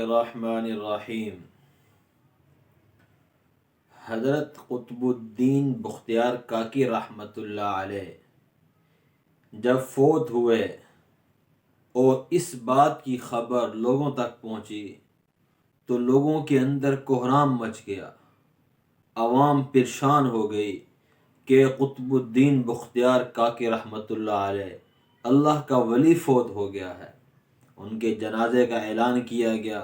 الرحمن الرحیم۔ حضرت قطب الدین بختیار کاکی رحمۃ اللہ علیہ جب فوت ہوئے اور اس بات کی خبر لوگوں تک پہنچی تو لوگوں کے اندر کوہرام مچ گیا، عوام پریشان ہو گئی کہ قطب الدین بختیار کاکی رحمۃ اللہ علیہ اللہ کا ولی فوت ہو گیا ہے۔ ان کے جنازے کا اعلان کیا گیا،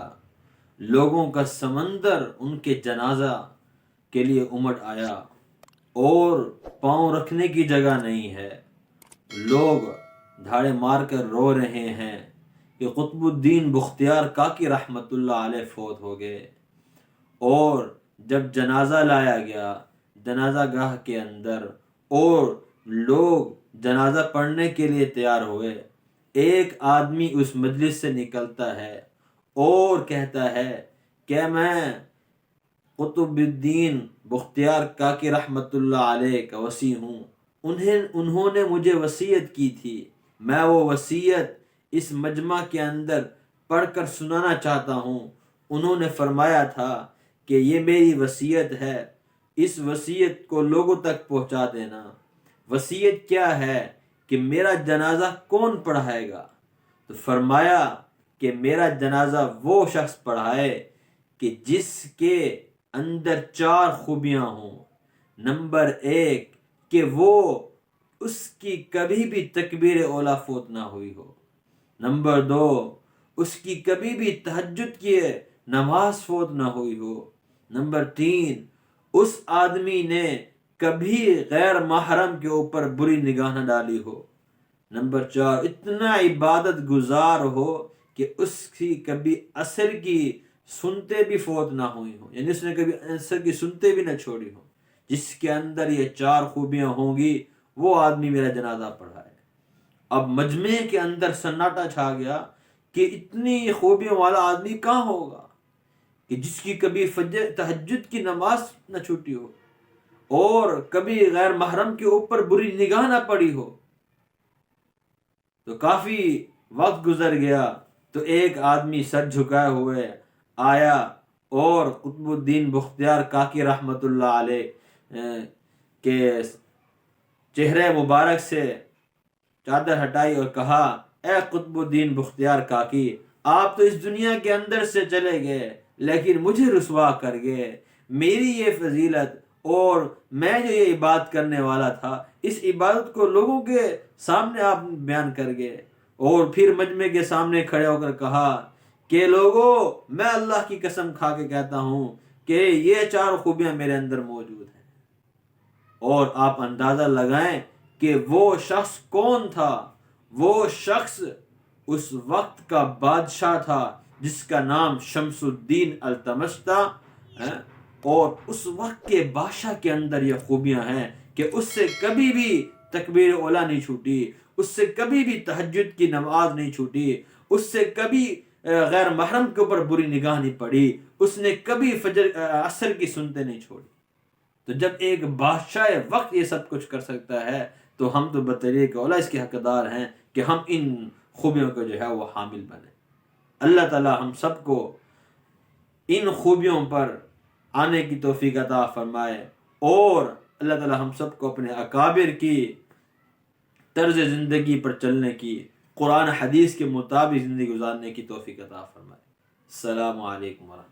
لوگوں کا سمندر ان کے جنازہ کے لیے امٹ آیا اور پاؤں رکھنے کی جگہ نہیں ہے۔ لوگ دھاڑے مار کر رو رہے ہیں کہ قطب الدین بختیار کاکی رحمۃ اللہ علیہ فوت ہو گئے۔ اور جب جنازہ لایا گیا جنازہ گاہ کے اندر اور لوگ جنازہ پڑھنے کے لیے تیار ہوئے، ایک آدمی اس مجلس سے نکلتا ہے اور کہتا ہے کہ میں قطب الدین بختیار کاکی رحمۃ اللہ علیہ کا وصی ہوں، انہوں نے مجھے وصیت کی تھی، میں وہ وصیت اس مجمع کے اندر پڑھ کر سنانا چاہتا ہوں۔ انہوں نے فرمایا تھا کہ یہ میری وصیت ہے، اس وصیت کو لوگوں تک پہنچا دینا۔ وصیت کیا ہے کہ میرا جنازہ کون پڑھائے گا؟ تو فرمایا کہ میرا جنازہ وہ شخص پڑھائے کہ جس کے اندر 4 خوبیاں ہوں۔ نمبر 1 کہ وہ اس کی کبھی بھی تکبیر اولیٰ فوت نہ ہوئی ہو۔ نمبر 2 اس کی کبھی بھی تہجد کی نماز فوت نہ ہوئی ہو۔ نمبر 3 اس آدمی نے کبھی غیر محرم کے اوپر بری نگاہ نہ ڈالی ہو۔ نمبر 4 اتنا عبادت گزار ہو کہ اس کی کبھی عصر کی سنتے بھی فوت نہ ہوئی ہوں، یعنی اس نے کبھی عصر کی سنتے بھی نہ چھوڑی ہوں۔ جس کے اندر یہ 4 خوبیاں ہوں گی وہ آدمی میرا جنازہ پڑھائے۔ اب مجمع کے اندر سناٹا چھا گیا کہ اتنی خوبیوں والا آدمی کہاں ہوگا کہ جس کی کبھی تہجد کی نماز نہ چھوٹی ہو اور کبھی غیر محرم کے اوپر بری نگاہ نہ پڑی ہو۔ تو کافی وقت گزر گیا تو ایک آدمی سر جھکائے ہوئے آیا اور قطب الدین بختیار کاکی رحمۃ اللہ علیہ کے چہرے مبارک سے چادر ہٹائی اور کہا، اے قطب الدین بختیار کاکی، آپ تو اس دنیا کے اندر سے چلے گئے لیکن مجھے رسوا کر گئے۔ میری یہ فضیلت اور میں جو یہ عبادت کرنے والا تھا، اس عبادت کو لوگوں کے سامنے آپ بیان کر گئے۔ اور پھر مجمع کے سامنے کھڑے ہو کر کہا کہ لوگوں، میں اللہ کی قسم کھا کے کہتا ہوں کہ یہ 4 خوبیاں میرے اندر موجود ہیں۔ اور آپ اندازہ لگائیں کہ وہ شخص کون تھا۔ وہ شخص اس وقت کا بادشاہ تھا جس کا نام شمس الدین التمش تھا، اور اس وقت کے بادشاہ کے اندر یہ خوبیاں ہیں کہ اس سے کبھی بھی تکبیر اولیٰ نہیں چھوٹی، اس سے کبھی بھی تہجد کی نماز نہیں چھوٹی، اس سے کبھی غیر محرم کے اوپر بری نگاہ نہیں پڑی، اس نے کبھی عصر کی سنتے نہیں چھوڑی۔ تو جب ایک بادشاہ وقت یہ سب کچھ کر سکتا ہے تو ہم تو بطریق اولیٰ اس کے حقدار ہیں کہ ہم ان خوبیوں کو جو ہے وہ حامل بنیں۔ اللہ تعالی ہم سب کو ان خوبیوں پر آنے کی توفیق عطا فرمائے، اور اللہ تعالی ہم سب کو اپنے اکابر کی طرز زندگی پر چلنے کی، قرآن حدیث کے مطابق زندگی گزارنے کی توفیق عطا فرمائے۔ السلام علیکم ورحمۃ اللہ۔